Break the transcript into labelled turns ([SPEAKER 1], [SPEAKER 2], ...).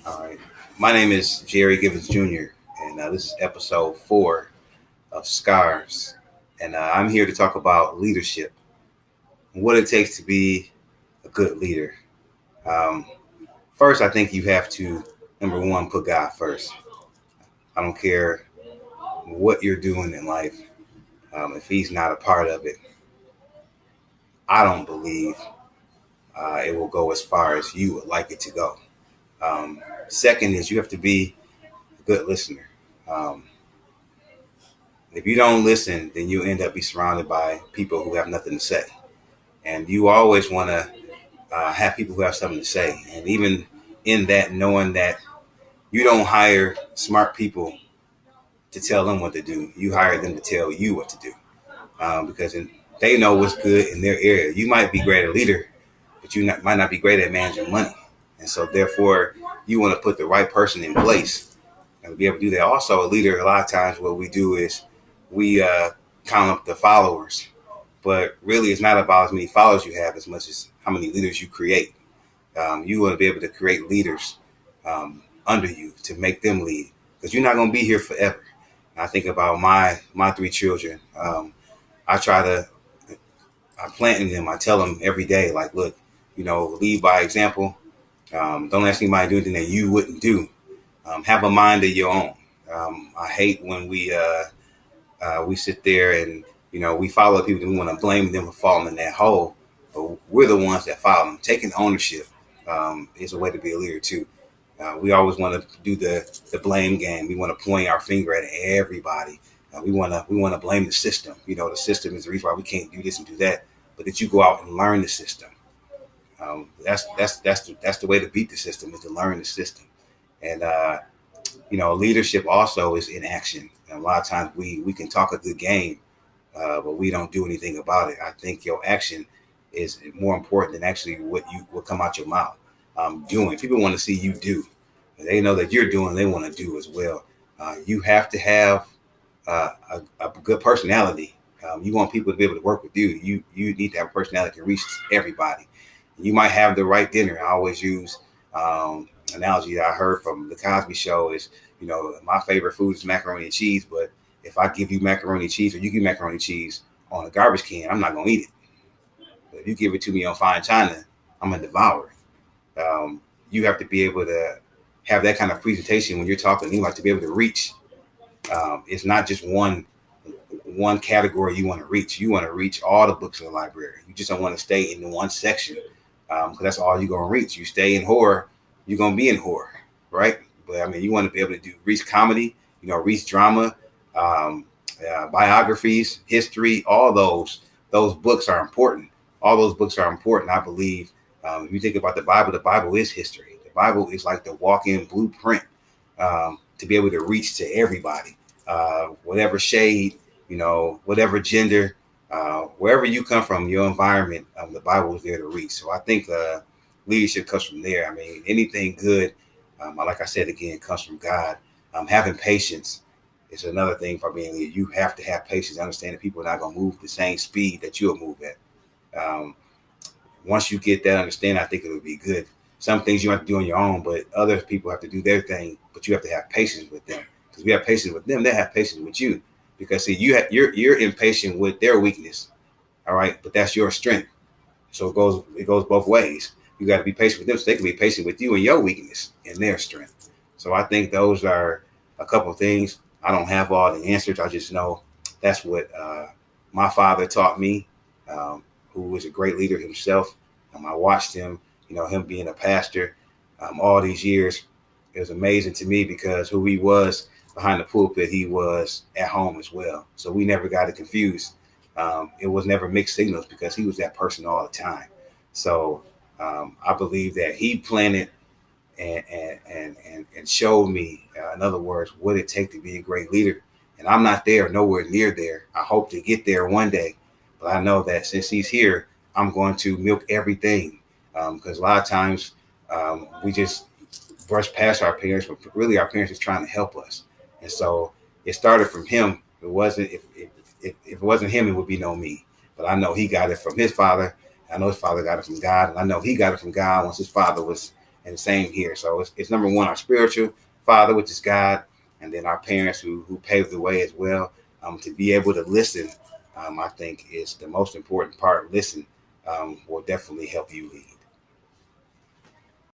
[SPEAKER 1] All right. My name is Jerry Gibbons Jr., and this is episode 4 of Scars. And I'm here to talk about leadership and what it takes to be a good leader. Um, First, I think you have to, number one, put God first. I don't care what you're doing in life. If He's not a part of it, I don't believe it will go as far as you would like it to go. Um, Second is you have to be a good listener. Um, If you don't listen, then you end up be surrounded by people who have nothing to say. And you always want to have people who have something to say. And even in that, knowing that you don't hire smart people to tell them what to do, you hire them to tell you what to do. Because they know what's good in their area. You might be great at leader, but might not be great at managing money. And so, therefore, you want to put the right person in place and be able to do that. Also, a leader, a lot of times, what we do is we count up the followers, but really it's not about as many followers you have as much as how many leaders you create. You want to be able to create leaders under you to make them lead, because you're not going to be here forever. And I think about my 3 children. I try to I plant in them. I tell them every day, like, look, lead by example. Don't ask anybody to do anything that you wouldn't do. Have a mind of your own. I hate when we sit there and we follow people and we want to blame them for falling in that hole, but we're the ones that follow them. Taking ownership is a way to be a leader too. We always want to do the blame game. We want to point our finger at everybody. We want to blame the system. The system is the reason why we can't do this and do that. But that you go out and learn the system. That's the way to beat the system, is to learn the system. And leadership also is in action. And a lot of times we can talk a good game, but we don't do anything about it. I think your action is more important than actually what come out your mouth. Doing. People want to see you do. They know that you're doing. They want to do as well. You have to have a good personality. You want people to be able to work with you. You need to have a personality to reach everybody. You might have the right dinner. I always use analogy that I heard from the Cosby Show is, my favorite food is macaroni and cheese, but if I give you macaroni and cheese or you give macaroni and cheese on a garbage can, I'm not going to eat it. But if you give it to me on fine china, I'm going to devour it. You have to be able to have that kind of presentation when you're talking. You have to be able to reach. It's not just one category you want to reach. You want to reach all the books in the library. You just don't want to stay in one section, because that's all you're going to reach. You stay in horror, you're going to be in horror, right? But I mean, you want to be able to reach comedy, reach drama, biographies, history. All those books are important. All those books are important. I believe if you think about the Bible is history. The Bible is like the walk-in blueprint to be able to reach to everybody, whatever shade, whatever gender, wherever you come from, your environment, the Bible is there to reach. So I think leadership comes from there. I mean, anything good, like I said again, comes from God. Having patience is another thing for being a leader. You have to have patience, understand that people are not going to move the same speed that you'll move at. Once you get that understanding, I think it'll be good. Some things you have to do on your own, but other people have to do their thing. But you have to have patience with them, because we have patience with them, they have patience with you. Because see, you're impatient with their weakness, all right, but that's your strength. So it goes both ways. You got to be patient with them so they can be patient with you and your weakness and their strength. So I think those are a couple of things. I don't have all the answers. I just know that's what my father taught me, who was a great leader himself. I watched him, him being a pastor all these years. It was amazing to me because who he was behind the pulpit, he was at home as well. So we never got it confused. It was never mixed signals because he was that person all the time. So I believe that he planted and showed me, in other words, what it takes to be a great leader. And I'm not there, nowhere near there. I hope to get there one day. But I know that since he's here, I'm going to milk everything. Because a lot of times we just brush past our parents, but really our parents is trying to help us. And so it started from him. If it wasn't him, it would be no me. But I know he got it from his father. I know his father got it from God, and I know he got it from God once his father was And same here. So it's number one, our spiritual father, which is God, and then our parents who paved the way as well. To be able to listen, I think is the most important part. Listen will definitely help you lead.